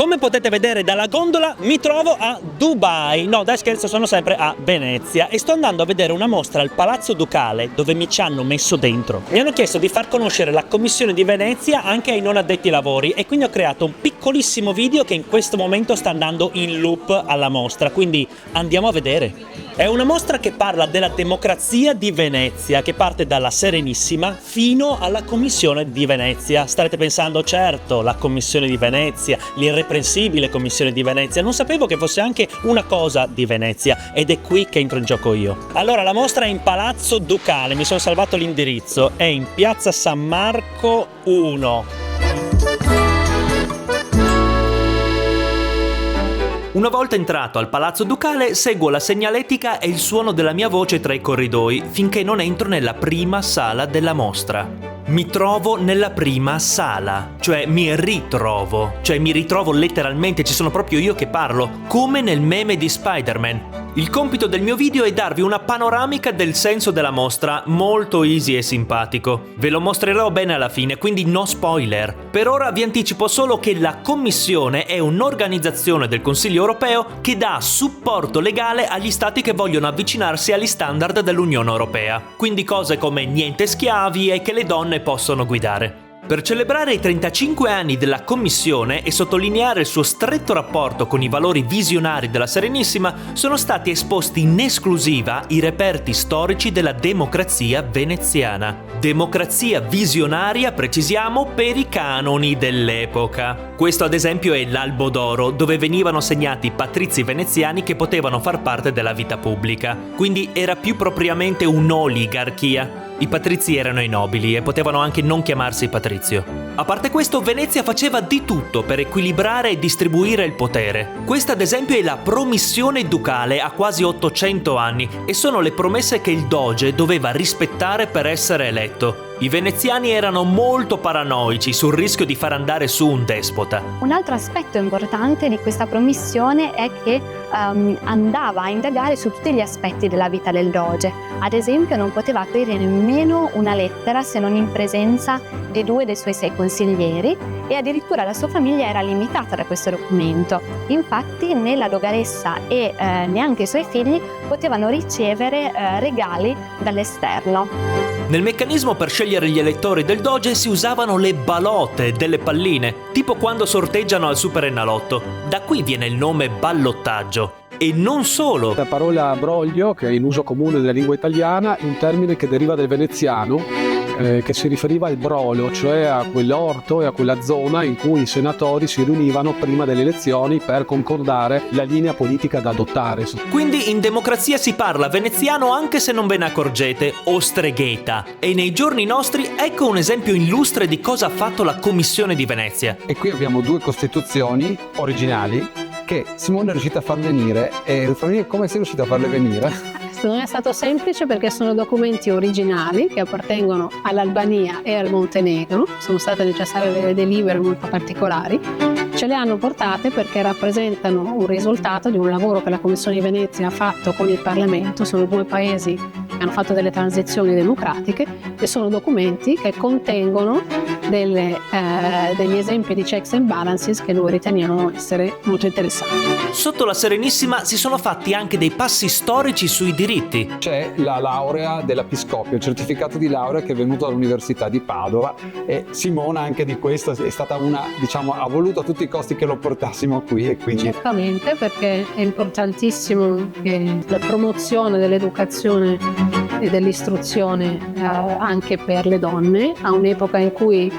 Come potete vedere dalla gondola mi trovo a Dubai, no dai scherzo, sono sempre a Venezia e sto andando a vedere una mostra al Palazzo Ducale dove mi ci hanno messo dentro. Mi hanno chiesto di far conoscere la Commissione di Venezia anche ai non addetti ai lavori e quindi ho creato un piccolissimo video che in questo momento sta andando in loop alla mostra, quindi andiamo a vedere. È una mostra che parla della democrazia di Venezia, che parte dalla Serenissima fino alla Commissione di Venezia. Starete pensando, certo, la Commissione di Venezia, l'irreprensibile Commissione di Venezia. Non sapevo che fosse anche una cosa di Venezia ed è qui che entro in gioco io. Allora, la mostra è in Palazzo Ducale, mi sono salvato l'indirizzo, è in Piazza San Marco 1. Una volta entrato al Palazzo Ducale, seguo la segnaletica e il suono della mia voce tra i corridoi finché non entro nella prima sala della mostra. Mi trovo nella prima sala, cioè mi ritrovo letteralmente, ci sono proprio io che parlo, come nel meme di Spider-Man. Il compito del mio video è darvi una panoramica del senso della mostra, molto easy e simpatico. Ve lo mostrerò bene alla fine, quindi no spoiler. Per ora vi anticipo solo che la Commissione è un'organizzazione del Consiglio europeo che dà supporto legale agli stati che vogliono avvicinarsi agli standard dell'Unione Europea. Quindi cose come niente schiavi e che le donne possono guidare. Per celebrare i 35 anni della Commissione e sottolineare il suo stretto rapporto con i valori visionari della Serenissima, sono stati esposti in esclusiva i reperti storici della democrazia veneziana. Democrazia visionaria, precisiamo, per i canoni dell'epoca. Questo ad esempio è l'Albo d'Oro, dove venivano segnati i patrizi veneziani che potevano far parte della vita pubblica. Quindi era più propriamente un'oligarchia. I patrizi erano i nobili e potevano anche non chiamarsi patrizio. A parte questo, Venezia faceva di tutto per equilibrare e distribuire il potere. Questa ad esempio è la promissione ducale a quasi 800 anni e sono le promesse che il doge doveva rispettare per essere eletto. I veneziani erano molto paranoici sul rischio di far andare su un despota. Un altro aspetto importante di questa promissione è che andava a indagare su tutti gli aspetti della vita del doge. Ad esempio non poteva aprire nemmeno una lettera se non in presenza di 2 dei suoi 6 consiglieri e addirittura la sua famiglia era limitata da questo documento. Infatti né la dogaressa e neanche i suoi figli potevano ricevere regali dall'esterno. Nel meccanismo per scegliere gli elettori del doge si usavano le balote delle palline, tipo quando sorteggiano al Super Enalotto. Da qui viene il nome ballottaggio. E non solo. La parola broglio, che è in uso comune nella lingua italiana, è un termine che deriva dal veneziano, che si riferiva al brolo, cioè a quell'orto e a quella zona in cui i senatori si riunivano prima delle elezioni per concordare la linea politica da adottare. Quindi in democrazia si parla veneziano anche se non ve ne accorgete, o stregheta. E nei giorni nostri ecco un esempio illustre di cosa ha fatto la Commissione di Venezia. E qui abbiamo 2 costituzioni originali che Simone è riuscita a far venire. E come sei riuscita a farle venire? Non è stato semplice perché sono documenti originali che appartengono all'Albania e al Montenegro, sono state necessarie delle delibere molto particolari. Ce le hanno portate perché rappresentano un risultato di un lavoro che la Commissione di Venezia ha fatto con il Parlamento. Sono 2 paesi che hanno fatto delle transizioni democratiche e sono documenti che contengono degli esempi di checks and balances che noi riteniamo essere molto interessanti. Sotto la Serenissima si sono fatti anche dei passi storici sui diritti. C'è la laurea dell'Episcopio, il certificato di laurea che è venuto dall'Università di Padova, e Simona anche di questo è stata una, ha voluto a tutti i costi che lo portassimo qui, e quindi certamente, perché è importantissimo che la promozione dell'educazione e dell'istruzione anche per le donne, a un'epoca in cui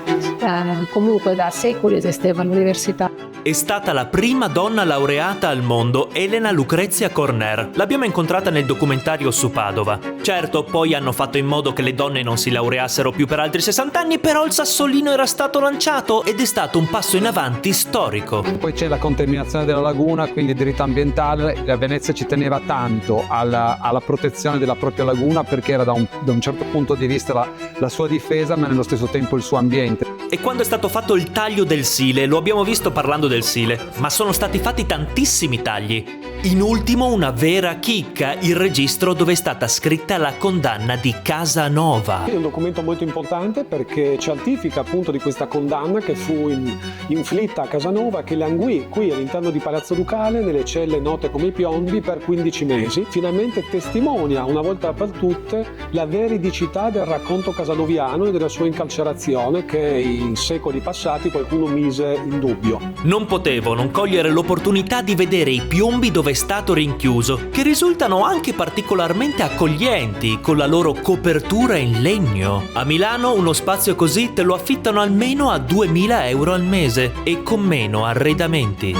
comunque da secoli esisteva l'università. È stata la prima donna laureata al mondo, Elena Lucrezia Corner. L'abbiamo incontrata nel documentario su Padova. Certo, poi hanno fatto in modo che le donne non si laureassero più per altri 60 anni, però il sassolino era stato lanciato ed è stato un passo in avanti storico. Poi c'è la contaminazione della laguna, quindi diritto ambientale. La Venezia ci teneva tanto alla protezione della propria laguna perché era da un certo punto di vista la sua difesa, ma nello stesso tempo il suo ambiente. E quando è stato fatto il taglio del Sile, lo abbiamo visto parlando del Sile, ma sono stati fatti tantissimi tagli. In ultimo una vera chicca, il registro dove è stata scritta la condanna di Casanova. È un documento molto importante perché certifica appunto di questa condanna che fu inflitta a Casanova, che languì qui all'interno di Palazzo Ducale nelle celle note come i piombi per 15 mesi. Finalmente testimonia una volta per tutte la veridicità del racconto casanoviano e della sua incarcerazione che in secoli passati qualcuno mise in dubbio. Non potevo non cogliere l'opportunità di vedere i piombi dove è stato rinchiuso, che risultano anche particolarmente accoglienti con la loro copertura in legno. A Milano uno spazio così te lo affittano almeno a 2.000 euro al mese e con meno arredamenti.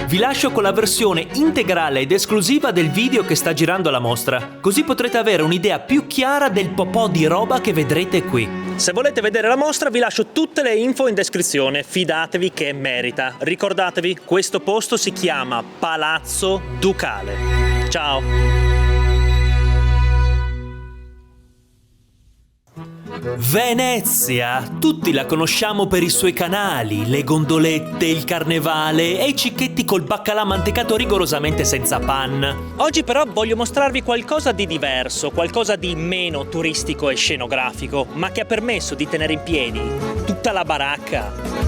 Vi lascio con la versione integrale ed esclusiva del video che sta girando alla mostra, così potrete avere un'idea più chiara del popò di roba che vedrete qui. Se volete vedere la mostra vi lascio tutte le info in descrizione, fidatevi che merita. Ricordatevi, questo posto si chiama Palazzo Ducale. Ciao! Venezia! Tutti la conosciamo per i suoi canali, le gondolette, il carnevale e i cicchetti col baccalà mantecato rigorosamente senza panna. Oggi però voglio mostrarvi qualcosa di diverso, qualcosa di meno turistico e scenografico, ma che ha permesso di tenere in piedi tutta la baracca.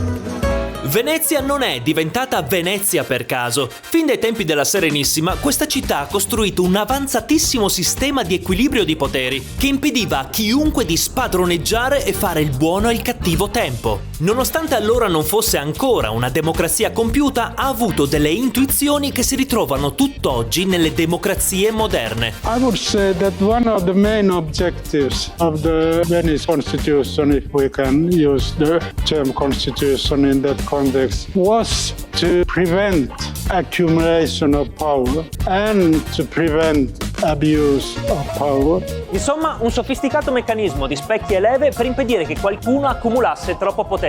Venezia non è diventata Venezia per caso. Fin dai tempi della Serenissima, questa città ha costruito un avanzatissimo sistema di equilibrio di poteri che impediva a chiunque di spadroneggiare e fare il buono e il cattivo tempo. Nonostante allora non fosse ancora una democrazia compiuta, ha avuto delle intuizioni che si ritrovano tutt'oggi nelle democrazie moderne. I would say that one of the main objectives of the Venice Constitution, if we can use the term constitution in that context, was to prevent accumulation of power and to prevent abuse of power. Insomma, un sofisticato meccanismo di specchi e leve per impedire che qualcuno accumulasse troppo potere.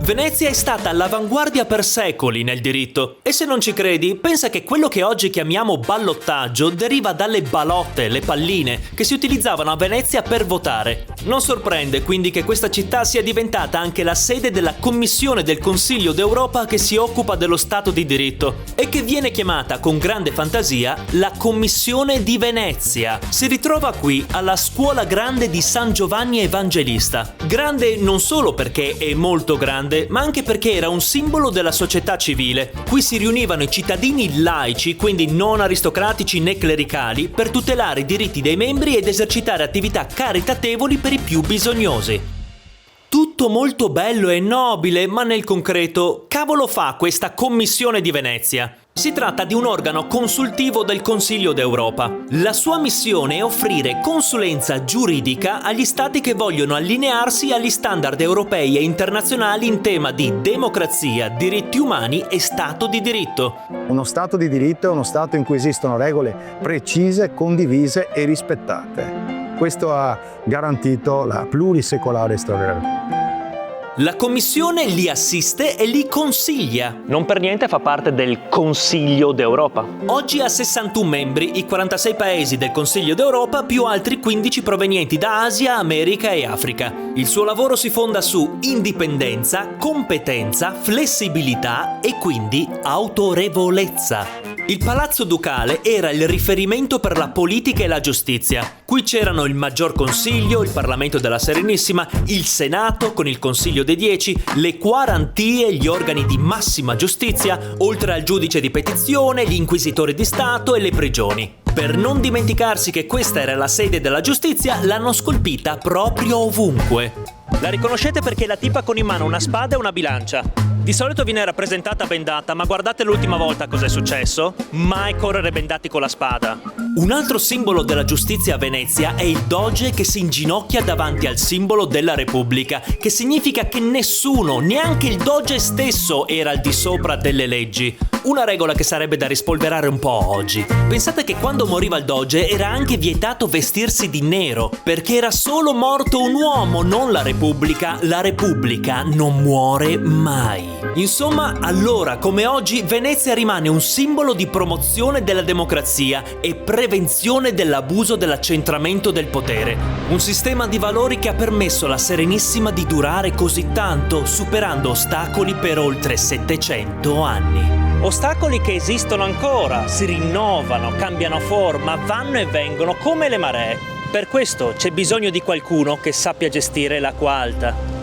Venezia è stata all'avanguardia per secoli nel diritto e se non ci credi, pensa che quello che oggi chiamiamo ballottaggio deriva dalle balotte, le palline, che si utilizzavano a Venezia per votare. Non sorprende quindi che questa città sia diventata anche la sede della Commissione del Consiglio d'Europa che si occupa dello Stato di diritto e che viene chiamata con grande fantasia la Commissione di Venezia. Si ritrova qui alla Scuola Grande di San Giovanni Evangelista. Grande non solo perché è molto grande, ma anche perché era un simbolo della società civile. Qui si riunivano i cittadini laici, quindi non aristocratici né clericali, per tutelare i diritti dei membri ed esercitare attività caritatevoli per i più bisognosi. Tutto molto bello e nobile, ma nel concreto, cavolo fa questa Commissione di Venezia? Si tratta di un organo consultivo del Consiglio d'Europa. La sua missione è offrire consulenza giuridica agli stati che vogliono allinearsi agli standard europei e internazionali in tema di democrazia, diritti umani e Stato di diritto. Uno Stato di diritto è uno Stato in cui esistono regole precise, condivise e rispettate. Questo ha garantito la plurisecolare storia. La Commissione li assiste e li consiglia. Non per niente fa parte del Consiglio d'Europa. Oggi ha 61 membri, i 46 paesi del Consiglio d'Europa più altri 15 provenienti da Asia, America e Africa. Il suo lavoro si fonda su indipendenza, competenza, flessibilità e quindi autorevolezza. Il Palazzo Ducale era il riferimento per la politica e la giustizia. Qui c'erano il Maggior Consiglio, il Parlamento della Serenissima, il Senato con il Consiglio dei 10, le quarantie, gli organi di massima giustizia, oltre al giudice di petizione, gli inquisitori di Stato e le prigioni. Per non dimenticarsi che questa era la sede della giustizia, l'hanno scolpita proprio ovunque. La riconoscete perché la tipa con in mano una spada e una bilancia. Di solito viene rappresentata bendata, ma guardate l'ultima volta cos'è successo? Mai correre bendati con la spada. Un altro simbolo della giustizia a Venezia è il doge che si inginocchia davanti al simbolo della Repubblica, che significa che nessuno, neanche il doge stesso, era al di sopra delle leggi. Una regola che sarebbe da rispolverare un po' oggi. Pensate che quando moriva il doge era anche vietato vestirsi di nero, perché era solo morto un uomo, non la Repubblica. La Repubblica non muore mai. Insomma, allora come oggi, Venezia rimane un simbolo di promozione della democrazia e prevenzione dell'abuso dell'accentramento del potere. Un sistema di valori che ha permesso alla Serenissima di durare così tanto, superando ostacoli per oltre 700 anni. Ostacoli che esistono ancora, si rinnovano, cambiano forma, vanno e vengono come le maree. Per questo c'è bisogno di qualcuno che sappia gestire l'acqua alta.